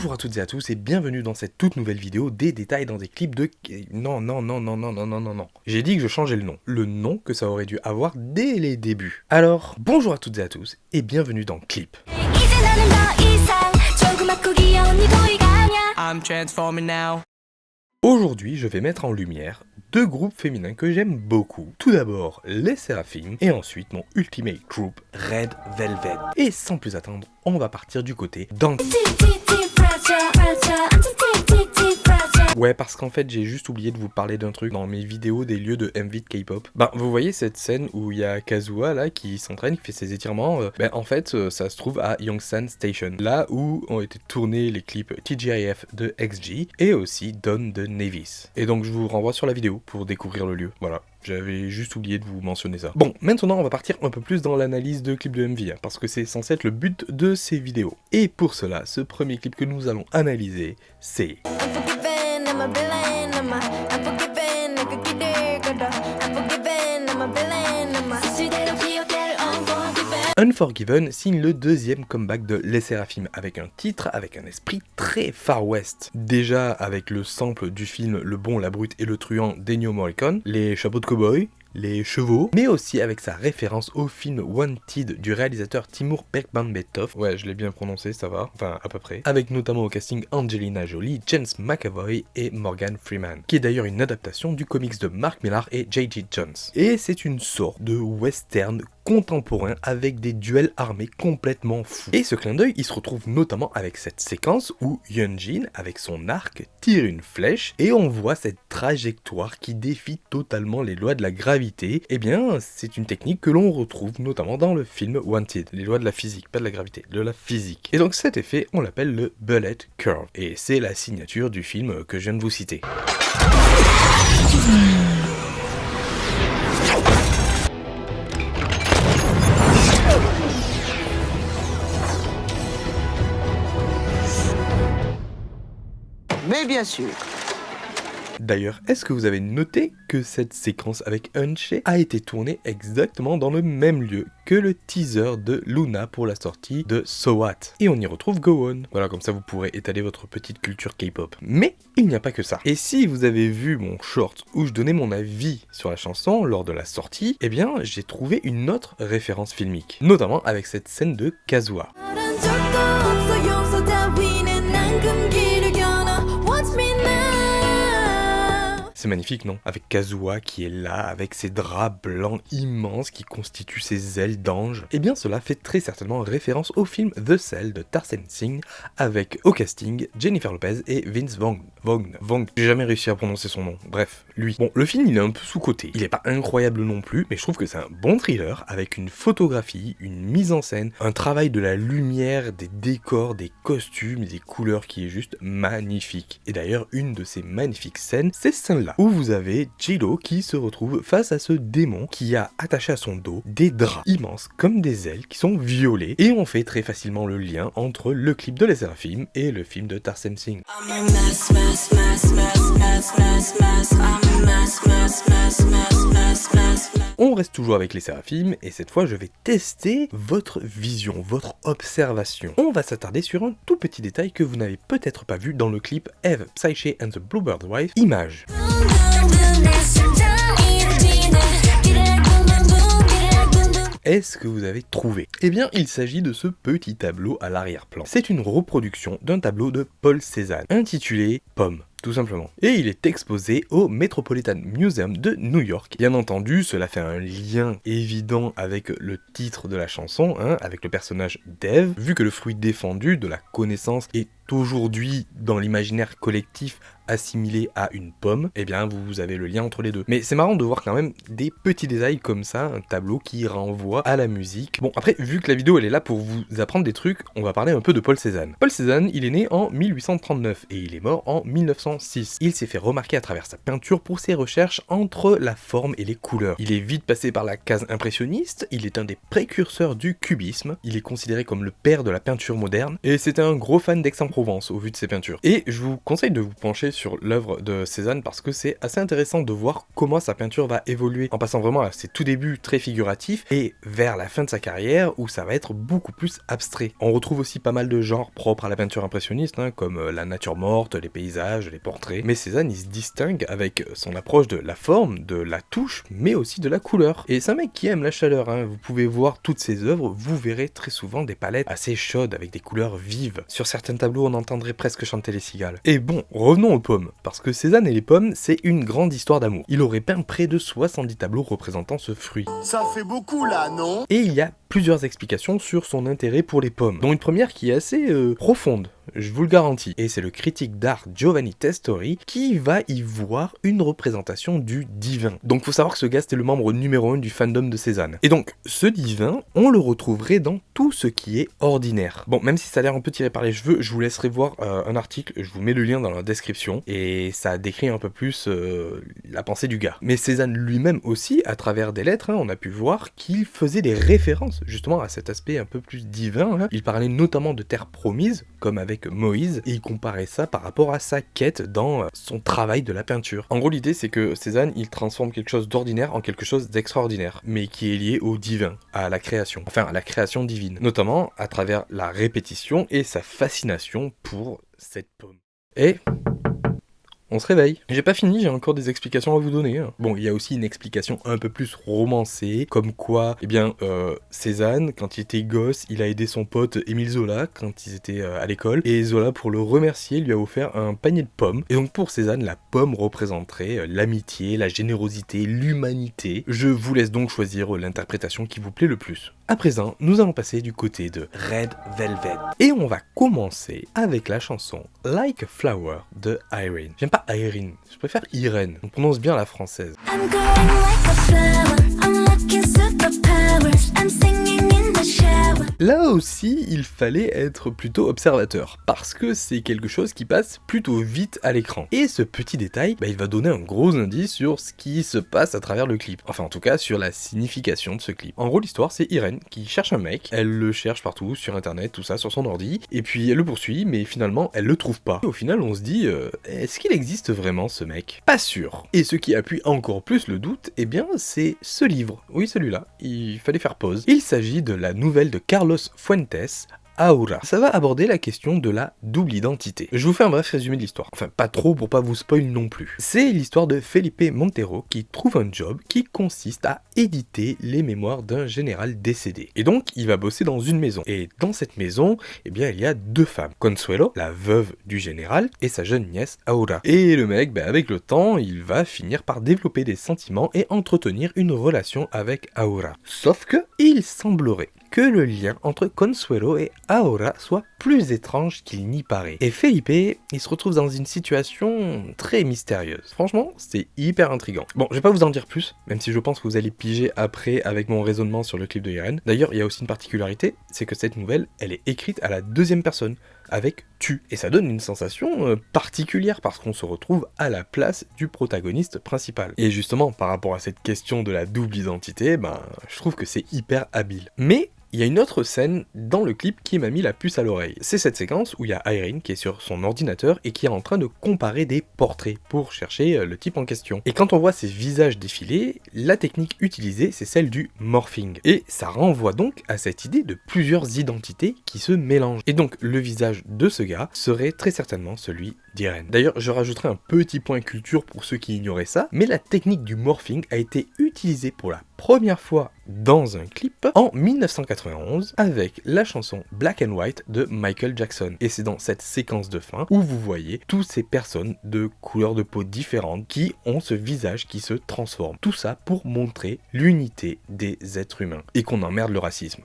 Bonjour à toutes et à tous et bienvenue dans cette toute nouvelle vidéo des détails dans des clips de... Non. J'ai dit que je changeais le nom que ça aurait dû avoir dès les débuts. Alors, bonjour à toutes et à tous et bienvenue dans Clip. I'm transforming now. Aujourd'hui, je vais mettre en lumière deux groupes féminins que j'aime beaucoup. Tout d'abord, les Seraphim, et ensuite mon ultimate group, Red Velvet. Et sans plus attendre, on va partir du côté dans... Ouais, parce qu'en fait, j'ai juste oublié de vous parler d'un truc dans mes vidéos des lieux de MV de K-pop. Vous voyez cette scène où il y a Kazuha, là, qui s'entraîne, qui fait ses étirements. En fait, ça se trouve à Yongsan Station, là où ont été tournés les clips TGIF de XG, et aussi Dawn de Navis. Et donc, je vous renvoie sur la vidéo pour découvrir le lieu. Voilà. J'avais juste oublié de vous mentionner ça. Bon, maintenant on va partir un peu plus dans l'analyse de clips de MV, parce que c'est censé être le but de ces vidéos. Et pour cela, ce premier clip que nous allons analyser, c'est... Unforgiven signe le deuxième comeback de Les Seraphim avec un titre avec un esprit très Far West. Déjà avec le sample du film Le Bon, la Brute et le Truand d'Ennio Morricone, les chapeaux de cow-boy, les chevaux, mais aussi avec sa référence au film Wanted du réalisateur Timur Bekmambetov. Ouais, je l'ai bien prononcé, ça va, enfin à peu près. Avec notamment au casting Angelina Jolie, James McAvoy et Morgan Freeman, qui est d'ailleurs une adaptation du comics de Mark Millar et J.J. Jones. Et c'est une sorte de western contemporain avec des duels armés complètement fous. Et ce clin d'œil, il se retrouve notamment avec cette séquence où Hyunjin, avec son arc, tire une flèche et on voit cette trajectoire qui défie totalement les lois de la gravité. Eh bien, c'est une technique que l'on retrouve notamment dans le film Wanted. Les lois de la physique, pas de la gravité, de la physique. Et donc cet effet, on l'appelle le bullet curve. Et c'est la signature du film que je viens de vous citer. Mais bien sûr. D'ailleurs, est-ce que vous avez noté que cette séquence avec Eunchae a été tournée exactement dans le même lieu que le teaser de Luna pour la sortie de So What? Et on y retrouve Go On. Voilà, comme ça vous pourrez étaler votre petite culture K-pop. Mais il n'y a pas que ça. Et si vous avez vu mon short où je donnais mon avis sur la chanson lors de la sortie, eh bien j'ai trouvé une autre référence filmique. Notamment avec cette scène de Kazuha. C'est magnifique, non? Avec Kazuha qui est là, avec ses draps blancs immenses qui constituent ses ailes d'ange. Eh bien, cela fait très certainement référence au film The Cell de Tarsem Singh, avec au casting Jennifer Lopez et Vince Vaughn. J'ai jamais réussi à prononcer son nom. Bref, lui. Bon, le film, il est un peu sous-coté. Il est pas incroyable non plus, mais je trouve que c'est un bon thriller avec une photographie, une mise en scène, un travail de la lumière, des décors, des costumes, des couleurs qui est juste magnifique. Et d'ailleurs, une de ces magnifiques scènes, c'est celle-là, où vous avez Jiro qui se retrouve face à ce démon qui a attaché à son dos des draps immenses comme des ailes qui sont violets, et on fait très facilement le lien entre le clip de Les Seraphim et le film de Tarsem Singh. On reste toujours avec Les Seraphim et cette fois je vais tester votre vision, votre observation. On va s'attarder sur un tout petit détail que vous n'avez peut-être pas vu dans le clip Eve, Psyche and the Bluebird Wife, Image. Est-ce que vous avez trouvé? Eh bien, il s'agit de ce petit tableau à l'arrière-plan. C'est une reproduction d'un tableau de Paul Cézanne, intitulé Pomme. Tout simplement. Et il est exposé au Metropolitan Museum de New York. Bien entendu, cela fait un lien évident avec le titre de la chanson, avec le personnage d'Eve, vu que le fruit défendu de la connaissance est aujourd'hui dans l'imaginaire collectif assimilé à une pomme, eh bien vous avez le lien entre les deux. Mais c'est marrant de voir quand même des petits détails comme ça, un tableau qui renvoie à la musique. Bon, après, vu que la vidéo elle est là pour vous apprendre des trucs, on va parler un peu de Paul Cézanne. Paul Cézanne, il est né en 1839 et il est mort en 1906. Il s'est fait remarquer à travers sa peinture pour ses recherches entre la forme et les couleurs. Il est vite passé par la case impressionniste, il est un des précurseurs du cubisme, il est considéré comme le père de la peinture moderne, et c'était un gros fan d'Aix-en-Provence Provence au vu de ses peintures. Et je vous conseille de vous pencher sur l'œuvre de Cézanne parce que c'est assez intéressant de voir comment sa peinture va évoluer en passant vraiment à ses tout débuts très figuratifs et vers la fin de sa carrière où ça va être beaucoup plus abstrait. On retrouve aussi pas mal de genres propres à la peinture impressionniste, comme la nature morte, les paysages, les portraits. Mais Cézanne, il se distingue avec son approche de la forme, de la touche, mais aussi de la couleur. Et c'est un mec qui aime la chaleur, Vous pouvez voir toutes ses œuvres, vous verrez très souvent des palettes assez chaudes avec des couleurs vives. Sur certains tableaux, on entendrait presque chanter les cigales. Et bon, revenons aux pommes, parce que Cézanne et les pommes, c'est une grande histoire d'amour. Il aurait peint près de 70 tableaux représentant ce fruit. Ça fait beaucoup là, non? Et il y a plusieurs explications sur son intérêt pour les pommes, dont une première qui est assez profonde, je vous le garantis. Et c'est le critique d'art Giovanni Testori qui va y voir une représentation du divin. Donc faut savoir que ce gars c'était le membre numéro 1 du fandom de Cézanne. Et donc ce divin, on le retrouverait dans tout ce qui est ordinaire. Bon, même si ça a l'air un peu tiré par les cheveux, je vous laisserai voir un article, je vous mets le lien dans la description, et ça décrit un peu plus la pensée du gars. Mais Cézanne lui-même aussi, à travers des lettres, on a pu voir qu'il faisait des références justement à cet aspect un peu plus divin. Il parlait notamment de terre promise, comme avec Moïse, et il comparait ça par rapport à sa quête dans son travail de la peinture. En gros, l'idée c'est que Cézanne, il transforme quelque chose d'ordinaire en quelque chose d'extraordinaire, mais qui est lié au divin, à la création, enfin à la création divine, notamment à travers la répétition et sa fascination pour cette pomme. Et on se réveille. J'ai pas fini, j'ai encore des explications à vous donner. Bon, il y a aussi une explication un peu plus romancée, comme quoi, Cézanne, quand il était gosse, il a aidé son pote Émile Zola quand ils étaient à l'école, et Zola, pour le remercier, lui a offert un panier de pommes. Et donc pour Cézanne, la pomme représenterait l'amitié, la générosité, l'humanité. Je vous laisse donc choisir l'interprétation qui vous plaît le plus. À présent, nous allons passer du côté de Red Velvet. Et on va commencer avec la chanson Like a Flower de Irene. J'aime pas Irene, je préfère Irène. On prononce bien la française. I'm growing like a flower, unlocking superpowers, I'm singing in the shower. Là aussi, il fallait être plutôt observateur, parce que c'est quelque chose qui passe plutôt vite à l'écran. Et ce petit détail, il va donner un gros indice sur ce qui se passe à travers le clip. Enfin, en tout cas, sur la signification de ce clip. En gros, l'histoire, c'est Irène qui cherche un mec, elle le cherche partout, sur internet, tout ça, sur son ordi, et puis elle le poursuit, mais finalement, elle le trouve pas. Et au final, on se dit, est-ce qu'il existe vraiment ce mec? Pas sûr. Et ce qui appuie encore plus le doute, c'est ce livre. Oui, celui-là, il fallait faire pause. Il s'agit de la nouvelle de Carlos Fuentes, Aura. Ça va aborder la question de la double identité. Je vous fais un bref résumé de l'histoire. Enfin, pas trop pour pas vous spoil non plus. C'est l'histoire de Felipe Montero qui trouve un job qui consiste à éditer les mémoires d'un général décédé. Et donc, il va bosser dans une maison. Et dans cette maison, il y a deux femmes. Consuelo, la veuve du général, et sa jeune nièce Aura. Et le mec, avec le temps, il va finir par développer des sentiments et entretenir une relation avec Aura. Sauf que, il semblerait que le lien entre Consuelo et Aura soit plus étrange qu'il n'y paraît. Et Felipe, il se retrouve dans une situation très mystérieuse. Franchement, c'est hyper intriguant. Bon, je vais pas vous en dire plus, même si je pense que vous allez piger après avec mon raisonnement sur le clip de Irène. D'ailleurs, il y a aussi une particularité, c'est que cette nouvelle, elle est écrite à la deuxième personne, avec tu. Et ça donne une sensation particulière parce qu'on se retrouve à la place du protagoniste principal. Et justement, par rapport à cette question de la double identité, je trouve que c'est hyper habile. Mais il y a une autre scène dans le clip qui m'a mis la puce à l'oreille. C'est cette séquence où il y a Irene qui est sur son ordinateur et qui est en train de comparer des portraits pour chercher le type en question. Et quand on voit ces visages défiler, la technique utilisée c'est celle du morphing. Et ça renvoie donc à cette idée de plusieurs identités qui se mélangent. Et donc le visage de ce gars serait très certainement celui d'Irene. D'ailleurs, je rajouterai un petit point culture pour ceux qui ignoraient ça, mais la technique du morphing a été utilisée pour la première fois dans un clip en 1991 avec la chanson Black and White de Michael Jackson. Et c'est dans cette séquence de fin où vous voyez toutes ces personnes de couleurs de peau différentes qui ont ce visage qui se transforme. Tout ça pour montrer l'unité des êtres humains et qu'on emmerde le racisme.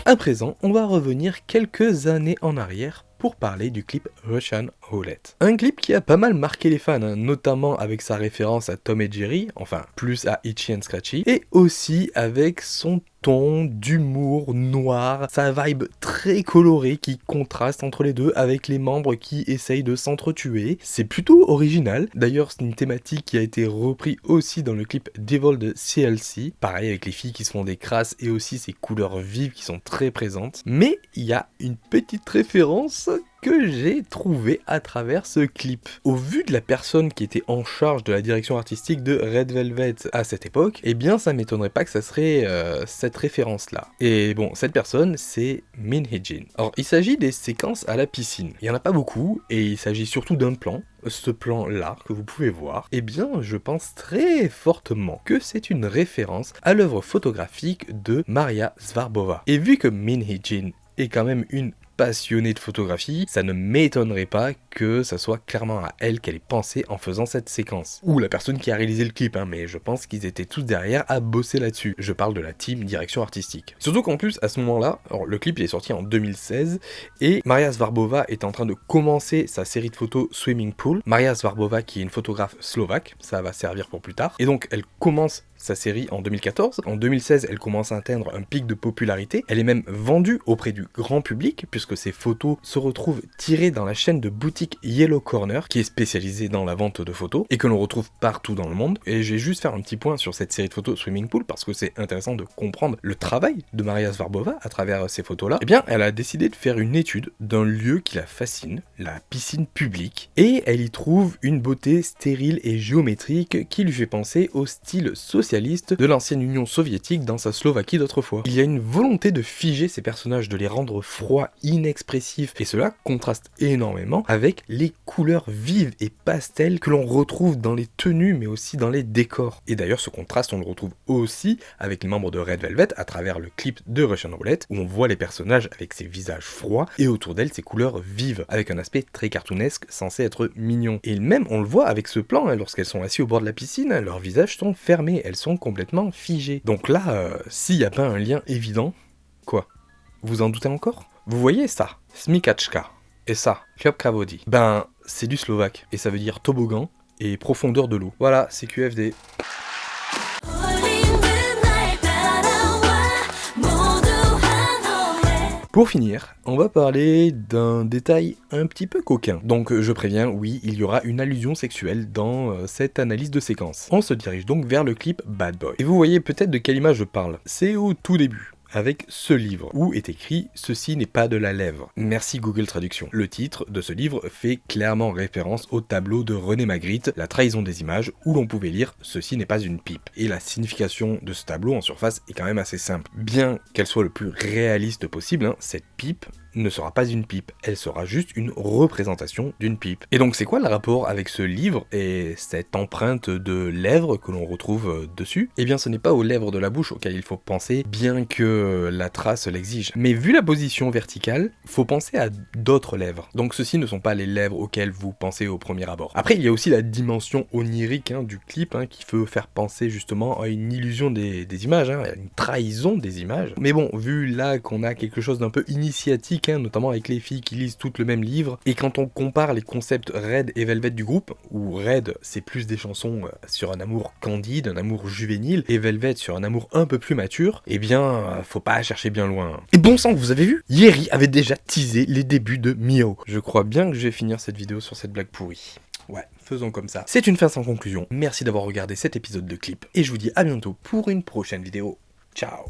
À présent, on va revenir quelques années en arrière pour parler du clip Russian Roulette. Un clip qui a pas mal marqué les fans, notamment avec sa référence à Tom et Jerry, enfin plus à Itchy and Scratchy, et aussi avec son ton d'humour noir, sa vibe très colorée qui contraste entre les deux avec les membres qui essayent de s'entretuer. C'est plutôt original. D'ailleurs, c'est une thématique qui a été reprise aussi dans le clip Devil de CLC. Pareil avec les filles qui se font des crasses et aussi ces couleurs vives qui sont très présentes. Mais il y a une petite référence que j'ai trouvé à travers ce clip. Au vu de la personne qui était en charge de la direction artistique de Red Velvet à cette époque, eh bien ça m'étonnerait pas que ça serait cette référence là. Et bon, cette personne c'est Min Hee-jin. Alors il s'agit des séquences à la piscine. Il y en a pas beaucoup et il s'agit surtout d'un plan. Ce plan-là que vous pouvez voir, eh bien je pense très fortement que c'est une référence à l'œuvre photographique de Maria Svarbova. Et vu que Min Hee-jin est quand même une passionnée de photographie, ça ne m'étonnerait pas que ça soit clairement à elle qu'elle ait pensé en faisant cette séquence. Ou la personne qui a réalisé le clip, mais je pense qu'ils étaient tous derrière à bosser là-dessus. Je parle de la team direction artistique. Surtout qu'en plus, à ce moment-là, alors, le clip il est sorti en 2016, et Maria Svarbova est en train de commencer sa série de photos Swimming Pool. Maria Svarbova qui est une photographe slovaque, ça va servir pour plus tard, et donc elle commence sa série en 2014. En 2016, elle commence à atteindre un pic de popularité. Elle est même vendue auprès du grand public, puisque ses photos se retrouvent tirées dans la chaîne de boutique Yellow Corner, qui est spécialisée dans la vente de photos, et que l'on retrouve partout dans le monde. Et je vais juste faire un petit point sur cette série de photos Swimming Pool, parce que c'est intéressant de comprendre le travail de Maria Svarbova à travers ces photos-là. Eh bien, elle a décidé de faire une étude d'un lieu qui la fascine, la piscine publique, et elle y trouve une beauté stérile et géométrique qui lui fait penser au style social de l'ancienne Union soviétique dans sa Slovaquie d'autrefois. Il y a une volonté de figer ces personnages, de les rendre froids, inexpressifs, et cela contraste énormément avec les couleurs vives et pastel que l'on retrouve dans les tenues mais aussi dans les décors. Et d'ailleurs ce contraste on le retrouve aussi avec les membres de Red Velvet à travers le clip de Russian Roulette où on voit les personnages avec ces visages froids et autour d'elles ces couleurs vives avec un aspect très cartoonesque censé être mignon. Et même on le voit avec ce plan, lorsqu'elles sont assises au bord de la piscine, leurs visages sont fermés, elles sont complètement figées. Donc là, s'il n'y a pas un lien évident, quoi? Vous en doutez encore? Vous voyez ça? Smikačka. Et ça, Kravodi. Ben, c'est du slovaque. Et ça veut dire toboggan et profondeur de l'eau. Voilà, c'est QFD. Pour finir, on va parler d'un détail un petit peu coquin. Donc je préviens, oui, il y aura une allusion sexuelle dans cette analyse de séquence. On se dirige donc vers le clip Bad Boy. Et vous voyez peut-être de quelle image je parle. C'est au tout début, avec ce livre, où est écrit « Ceci n'est pas de la lèvre ». Merci Google Traduction. Le titre de ce livre fait clairement référence au tableau de René Magritte, La trahison des images, où l'on pouvait lire « Ceci n'est pas une pipe ». Et la signification de ce tableau en surface est quand même assez simple. Bien qu'elle soit le plus réaliste possible, cette pipe ne sera pas une pipe, elle sera juste une représentation d'une pipe. Et donc c'est quoi le rapport avec ce livre et cette empreinte de lèvres que l'on retrouve dessus? Eh bien ce n'est pas aux lèvres de la bouche auxquelles il faut penser, bien que la trace l'exige. Mais vu la position verticale, faut penser à d'autres lèvres. Donc ceux-ci ne sont pas les lèvres auxquelles vous pensez au premier abord. Après il y a aussi la dimension onirique du clip qui peut faire penser justement à une illusion des images, à une trahison des images. Mais bon, vu là qu'on a quelque chose d'un peu initiatique, notamment avec les filles qui lisent toutes le même livre, et quand on compare les concepts Red et Velvet du groupe, où Red c'est plus des chansons sur un amour candide, un amour juvénile, et Velvet sur un amour un peu plus mature, eh bien faut pas chercher bien loin. Et bon sang, vous avez vu, Yeri avait déjà teasé les débuts de Miao. Je crois bien que je vais finir cette vidéo sur cette blague pourrie. Ouais, faisons comme ça. C'est une fin sans conclusion. Merci d'avoir regardé cet épisode de clip, et je vous dis à bientôt pour une prochaine vidéo. Ciao.